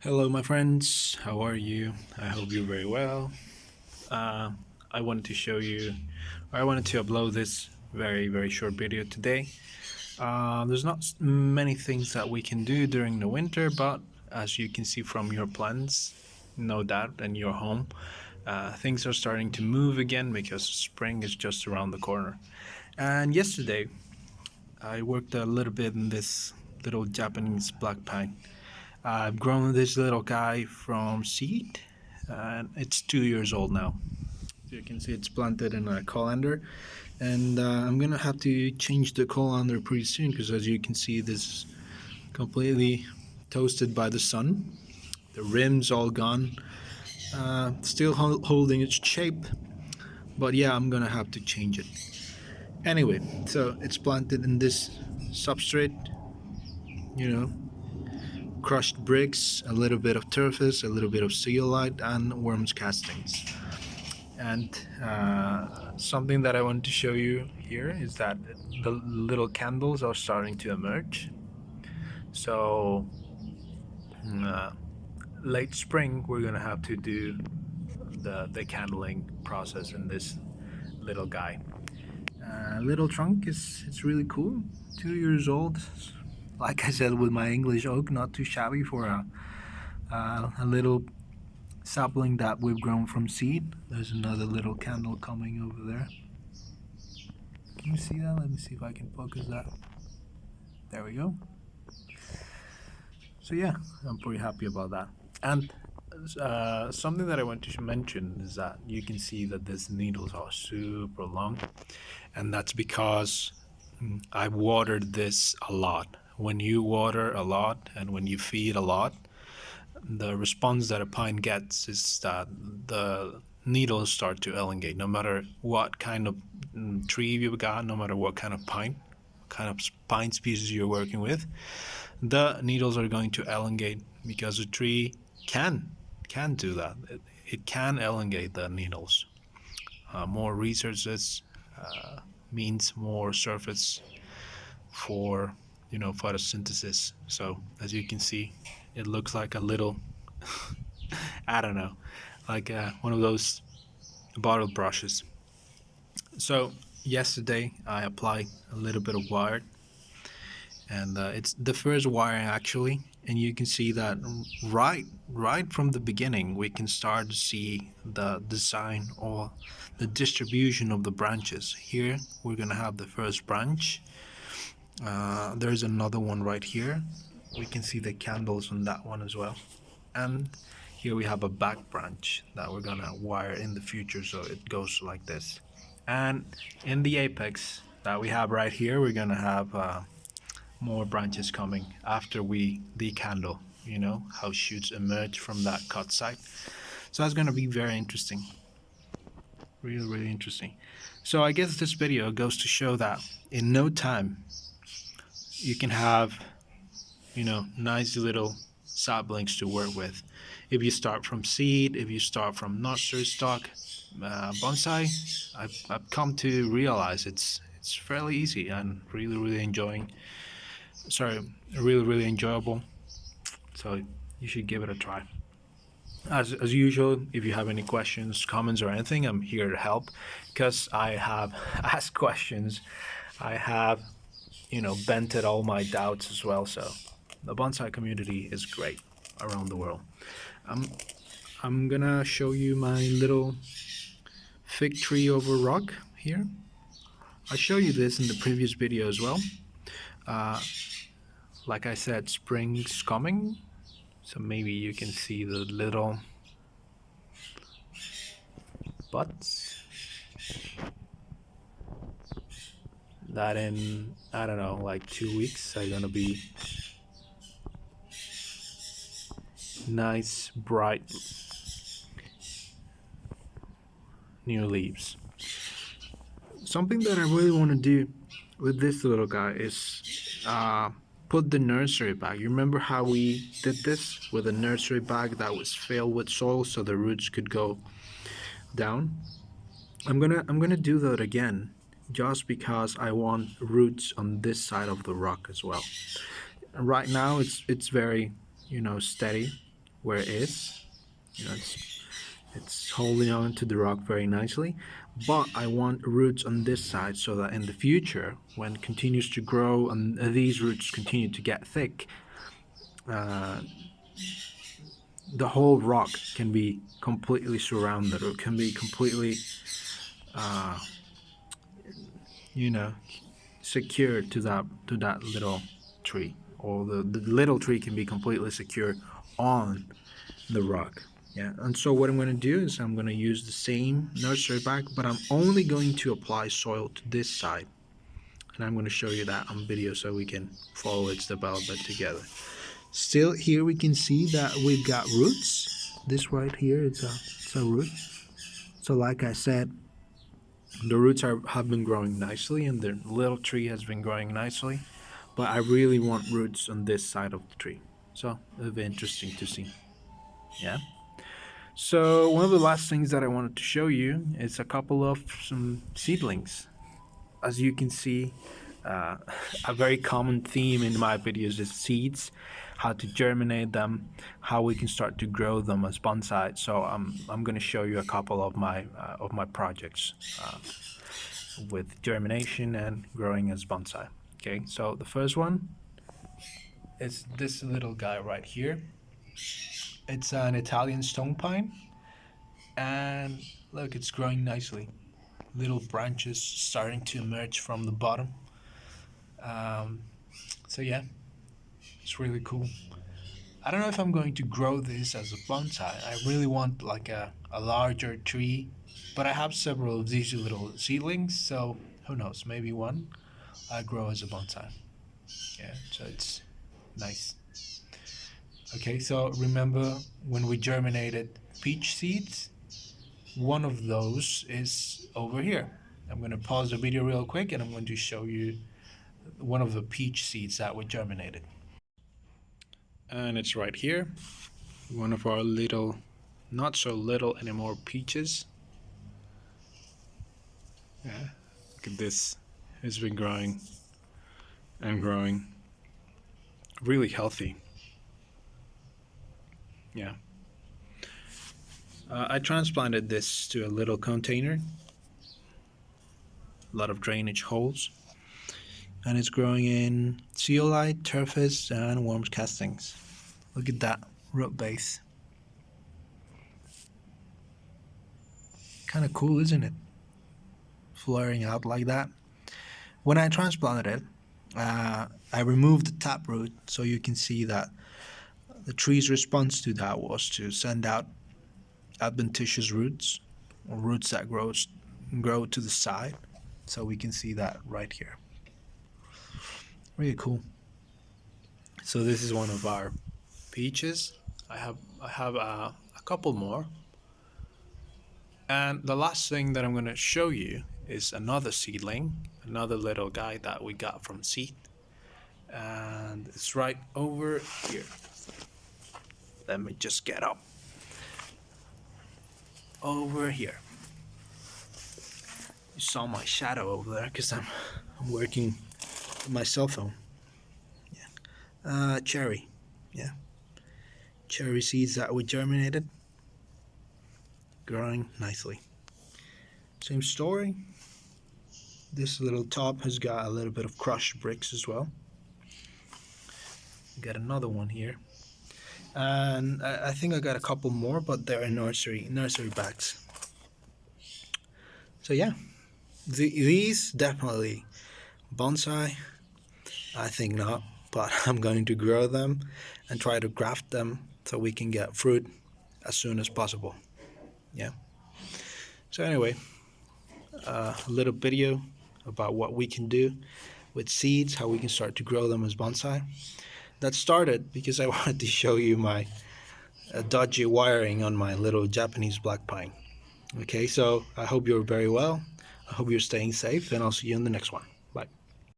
Hello, my friends. How are you? I hope you're very well. Uh, I wanted to show you, or I wanted to upload this very short video today. There's not many things that we can do during the winter, but as you can see from your plans, no doubt, and your home, things are starting to move again because spring is just around the corner. And yesterday, I worked a little bit in this little Japanese black pine. I've grown this little guy from seed, and it's 2 years old now. So you can see it's planted in a colander, and I'm gonna have to change the colander pretty soon because, as you can see, this is completely toasted by the sun. The rim's all gone, still holding its shape, but yeah, I'm gonna have to change it. Anyway, so it's planted in this substrate, you know, crushed bricks, a little bit of turfus, a little bit of zeolite, and worms castings. And something that I want to show you here is that the little candles are starting to emerge. So uh, late spring, we're gonna have to do the candling process in this little guy. Little trunk is it's really cool. 2 years old. Like I said, with my English oak, not too shabby for a little sapling that we've grown from seed. There's another little candle coming over there. Can you see that? Let me see if I can focus that. There we go. So yeah, I'm pretty happy about that. And something that I want to mention is that you can see that these needles are super long, and that's because I watered this a lot. When you water a lot and when you feed a lot, the response that a pine gets is that the needles start to elongate. No matter what kind of tree you've got, no matter what kind of pine species you're working with, the needles are going to elongate because the tree can do that. It can elongate the needles. More researches means more surface for photosynthesis. So as you can see, it looks like a little I don't know, like one of those bottle brushes. So yesterday I applied a little bit of wire, and it's the first wiring actually, and you can see that right from the beginning we can start to see the design or the distribution of the branches. Here we're gonna have the first branch. There's another one right here. We can see the candles on that one as well. And here we have a back branch that we're gonna wire in the future, so it goes like this. And in the apex that we have right here, we're gonna have more branches coming after we decandle, how shoots emerge from that cut site. So that's gonna be very interesting. Really interesting. So I guess this video goes to show that in no time you can have nice little saplings to work with. If you start from seed, if you start from nursery stock, bonsai, I've come to realize it's fairly easy and really enjoying. Sorry, really enjoyable. So you should give it a try. As usual, if you have any questions, comments, or anything, I'm here to help because I have asked questions. I have vented all my doubts as well. So the bonsai community is great around the world. I'm gonna show you my little fig tree over rock here. I showed you this in the previous video as well. Like I said, spring's coming, so maybe you can see the little buds that in, I don't know, like 2 weeks are gonna be nice bright new leaves. Something that I really want to do with this little guy is put the nursery bag. You remember how we did this with a nursery bag that was filled with soil so the roots could go down? I'm gonna do that again, just because I want roots on this side of the rock as well. Right now it's very steady, where it is. It's holding on to the rock very nicely, but I want roots on this side so that in the future, when it continues to grow and these roots continue to get thick, the whole rock can be completely surrounded, or can be completely secured to that little tree, or the little tree can be completely secured on the rock. Yeah, and so what I'm going to do is I'm going to use the same nursery bag, but I'm only going to apply soil to this side, and I'm going to show you that on video so we can follow its development together. Still, here we can see that we've got roots. This right here, it's a root. So like I said, the roots have been growing nicely, and the little tree has been growing nicely, but I really want roots on this side of the tree, so it'll be interesting to see. Yeah. So one of the last things that I wanted to show you is a couple of some seedlings. As you can see, a very common theme in my videos is seeds, how to germinate them, how we can start to grow them as bonsai. So I'm going to show you a couple of my projects with germination and growing as bonsai. Okay, so the first one is this little guy right here. It's an Italian stone pine, and look, it's growing nicely. Little branches starting to emerge from the bottom. So yeah, it's really cool. I don't know if I'm going to grow this as a bonsai. I really want like a larger tree, but I have several of these little seedlings, so who knows, maybe one I grow as a bonsai. Yeah, so it's nice. Okay, so remember when we germinated peach seeds? One of those is over here. I'm going to pause the video real quick and I'm going to show you one of the peach seeds that we germinated. And it's right here. One of our little, not so little anymore, peaches. Yeah, look at this. It's been growing and growing. Really healthy. Yeah. I transplanted this to a little container, a lot of drainage holes, and it's growing in zeolite, turfis, and worms castings. Look at that root base. Kind of cool, isn't it? Flaring out like that. When I transplanted it, I removed the taproot, so you can see that the tree's response to that was to send out adventitious roots, or roots that grow to the side. So we can see that right here. Really cool. So this is one of our peaches. I have a couple more. And the last thing that I'm going to show you is another seedling, another little guy that we got from seed. And it's right over here. Let me just get up. Over here. You saw my shadow over there because I'm working with my cell phone. Yeah. Cherry. Yeah. Cherry seeds that we germinated. Growing nicely. Same story. This little top has got a little bit of crushed bricks as well. Got another one here. And I think I got a couple more, but they're in nursery bags. So yeah, these definitely bonsai. I think not, but I'm going to grow them and try to graft them so we can get fruit as soon as possible. Yeah. So anyway, a little video about what we can do with seeds, how we can start to grow them as bonsai. That started because I wanted to show you my dodgy wiring on my little Japanese black pine. Okay, so I hope you're very well. I hope you're staying safe, and I'll see you in the next one.